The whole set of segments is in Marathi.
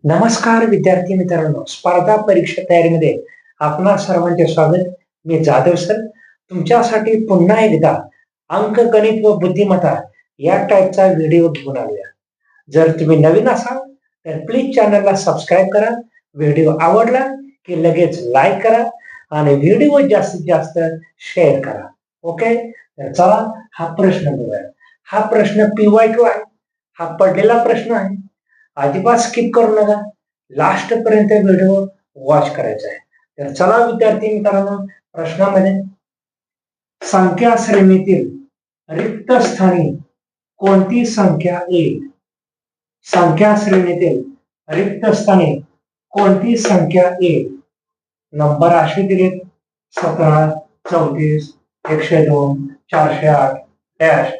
नमस्कार विद्यार्थी मित्रांनो, स्पर्धा परीक्षा तयारीमध्ये आपणा सर्वांचे स्वागत. मी जाधव सर तुमच्यासाठी पुन्हा एकदा अंकगणित व बुद्धिमत्ता या टाईपचा व्हिडिओ घेऊन आलोया. जर तुम्ही नवीन असाल तर प्लीज चॅनलला सबस्क्राईब करा. व्हिडिओ आवडला की लगेच लाईक करा आणि व्हिडिओ जास्तीत जास्त शेअर करा. ओके, तर चला हा प्रश्न बघूया. हा प्रश्न PY2 आहे. हा पडलेला प्रश्न आहे. अजिबात स्किप करू नका, लास्ट पर्यंत व्हिडिओ वॉच करायचा आहे. तर चला विद्यार्थी मित्रांनो, प्रश्नामध्ये संख्या श्रेणीतील रिक्त स्थानी कोणती संख्या येईल? संख्या श्रेणीतील रिक्त स्थानी कोणती संख्या येईल? नंबर असे दिलेत: 17, 34, 102, 408 डॅश.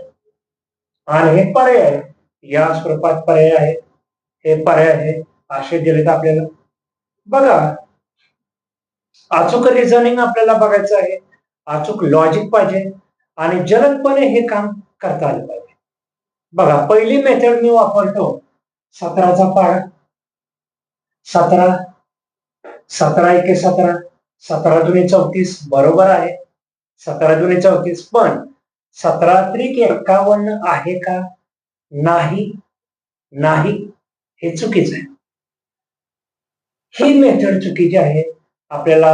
आणि हे पर्याय या स्वरूपात पर्याय आहेत. हे पर्याय आहे असे दिलेत आपल्याला. बघा, अचूक रिझनिंग आपल्याला बघायचं आहे, अचूक लॉजिक पाहिजे आणि जलदपणे हे काम करता आलं पाहिजे. बघा, पहिली मेथड मी वापरतो 17चा पाढा. 17 17 एके 17, 17 दुनी 34 बरोबर आहे. 17 दुनी 34, पण 17 त्रिक 51 आहे का? नाही, नाही, हे चुकीचं आहे. ही मेथड चुकीची आहे. आपल्याला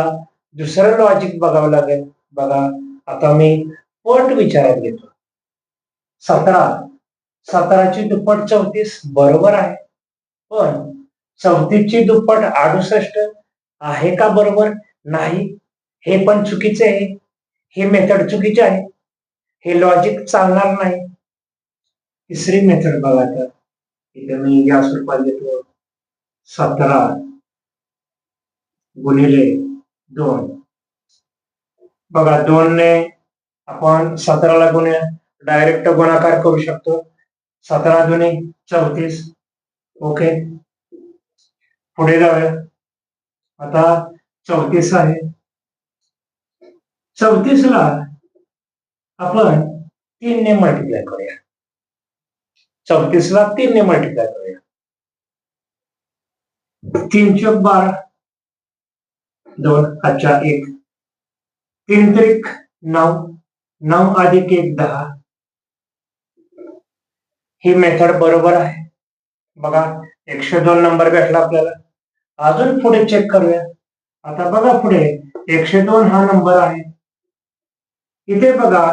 दुसरं लॉजिक बघावं लागेल. बघा, आता मी पट विचारात घेतो. 17 17ची दुप्पट 34 बरोबर आहे, पण 34 ची दुप्पट 68 आहे का? बरोबर नाही, हे पण चुकीचे आहे. ही मेथड चुकीची आहे. हे लॉजिक चालणार नाही. तिसरी मेथड बघा, तर इथे मी या स्वरूपात घेतो 17 गुणिले 2. बघा, 2 ने आपण 17ला गुणूया, डायरेक्ट गुणाकार करू शकतो. 17 दुनी 34. ओके, पुढे जाऊया. आता 34 आहे. 34ला आपण 3 ने मल्टिप्लाय करूया. 34ला 3 ने मल्टिप्लाय करूया. 3 चौक 12, 2 अच्छा 1, 3 त्रिक 9, 9 अधिक 1 10. ही मेथड बरोबर आहे. बघा, 102 नंबर भेटला आपल्याला. अजून पुढे चेक करूया. आता बघा, पुढे 102 हा नंबर आहे. इथे बघा,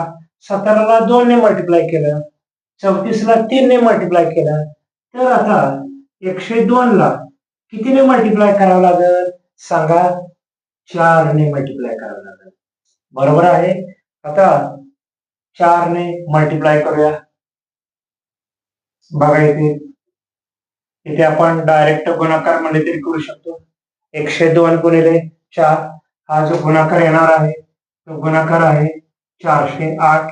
17ला 2 ने मल्टिप्लाय केलं, 34ला 3 ने मल्टिप्लाय केलं, तर आता 102 ला कितीने मल्टिप्लाय करावं लागेल सांगा? 4 ने मल्टिप्लाय करावं लागेल. बरोबर आहे. आता 4 ने मल्टिप्लाय करूया. बघा, इथे आपण डायरेक्ट गुणाकार मध्ये तरी करू शकतो. 102 गुणिले 4 हा जो गुणाकार येणार आहे तो गुणाकार आहे 408.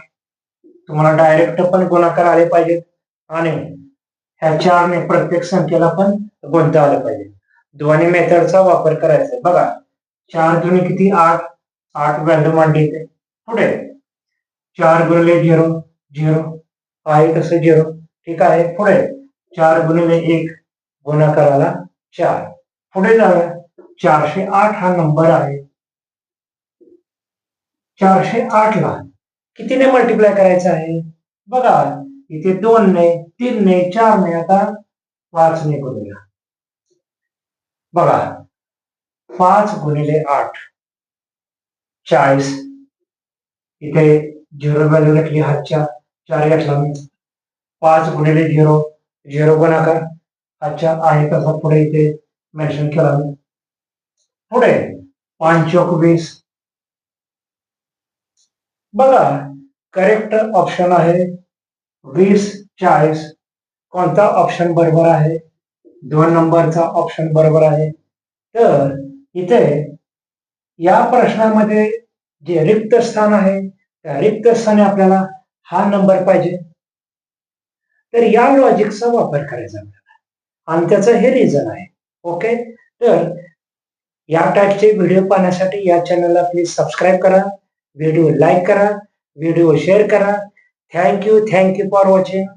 तुम्हाला डायरेक्ट पण गुणाकार आले पाहिजेत आणि ह्या 4 ने प्रत्येक संख्येला पण गुणता आलं पाहिजे. दोन्ही मेथडचा वापर करायचा. बघा, 4 दुनी किती? 8, 8 व्हॅल्यू मांडली इथे. पुढे 4 गुणिले 0 0 आहे तसं 0. ठीक आहे. पुढे 4 गुणिले 1 गुणाकाराला 4. पुढे जाऊया. 408 हा नंबर आहे. 408 ला कितीने मल्टिप्लाय करायचं आहे? बघा, इथे 2 ने, 3 ने, 4 ने, आता 5 ने करूया. बघा, 5 गुणिले 8 40. इथे 0 व्हॅल्यू घेतली, हातच्या 4 घेतला मी. 5 गुणिले 0 0 गुणाकार हातच्या आहे तसा पुढे इथे मेन्शन केला मी. पुढे 5 चौक 20. बघा, करेक्ट ऑप्शन आहे 20 40. कोणता ऑप्शन बरोबर आहे? 2 नंबरचा ऑप्शन बरोबर आहे. तर इथे या प्रश्नामध्ये जे रिक्त स्थान आहे त्या रिक्त स्थानी आपल्याला हा नंबर पाहिजे. तर या लॉजिकचा वापर करायचा आपल्याला आणि त्याचं हे रिझन आहे. ओके, तर या टाईपचे व्हिडिओ पाहण्यासाठी या चॅनलला प्लीज सबस्क्राईब करा, व्हिडिओ लाईक करा, व्हिडिओ शेअर करा. Thank you for watching.